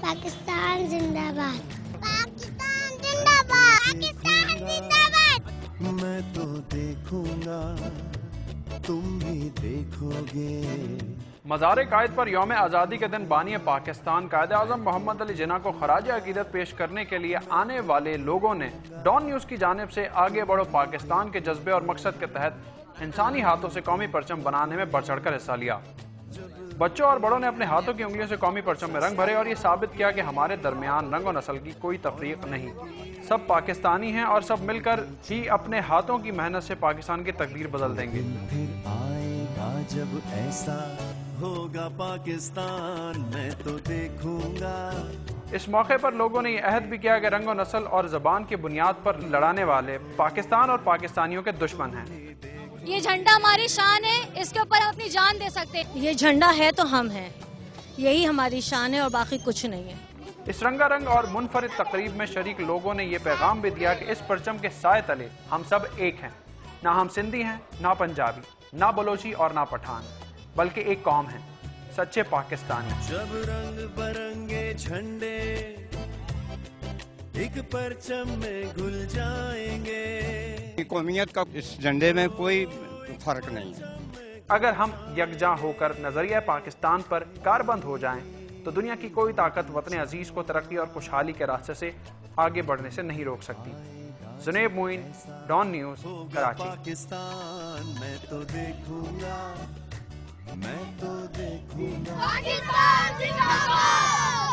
पाकिस्तान जिंदाबाद, पाकिस्तान जिंदाबाद, पाकिस्तान जिंदाबाद। मैं तो देखूंगा, तुम भी देखोगे। मज़ार कायद पर यौम आज़ादी के दिन बानी पाकिस्तान कायद आज़म मोहम्मद अली जिन्ना को खराज अकीदत पेश करने के लिए आने वाले लोगों ने डॉन न्यूज़ की जानिब से आगे बढ़ो पाकिस्तान के जज्बे और मकसद के तहत इंसानी हाथों से कौमी परचम बनाने में बढ़ चढ़ कर हिस्सा लिया। बच्चों और बड़ों ने अपने हाथों की उंगलियों से कौमी परचम में रंग भरे और ये साबित किया कि हमारे दरमियान रंग और नस्ल की कोई तफरीक नहीं, सब पाकिस्तानी हैं और सब मिलकर ही अपने हाथों की मेहनत से पाकिस्तान की तकदीर बदल देंगे। फिर आएगा जब ऐसा होगा पाकिस्तान, मैं तो देखूंगा। इस मौके पर लोगों ने यह अहद भी किया कि रंग और नस्ल और ज़बान की बुनियाद पर लड़ाने वाले पाकिस्तान और पाकिस्तानियों के दुश्मन हैं। ये झंडा हमारी शान है, इसके ऊपर हम अपनी जान दे सकते हैं। ये झंडा है तो हम हैं, यही हमारी शान है और बाकी कुछ नहीं है। इस रंगारंग और मुनफरिद तकरीब में शरीक लोगों ने ये पैगाम भी दिया कि इस परचम के साए तले हम सब एक हैं। ना हम सिंधी हैं, ना पंजाबी, ना बलोची और ना पठान, बल्कि एक कौम है, सच्चे पाकिस्तानी। जब रंग बरंगे झंडे एक परचम में घुल जाएंगे। कौमियत का इस झंडे में कोई फर्क नहीं है। अगर हम यकजा होकर नजरिया पाकिस्तान पर कारबंद हो जाएं, तो दुनिया की कोई ताकत वतन अजीज को तरक्की और खुशहाली के रास्ते से आगे बढ़ने से नहीं रोक सकती। जुनेब मोइन, डॉन न्यूज़, कराची। पाकिस्तान मैं तो देखूंगा, मैं तो देखूंगा। पाकिस्तान जिंदाबाद।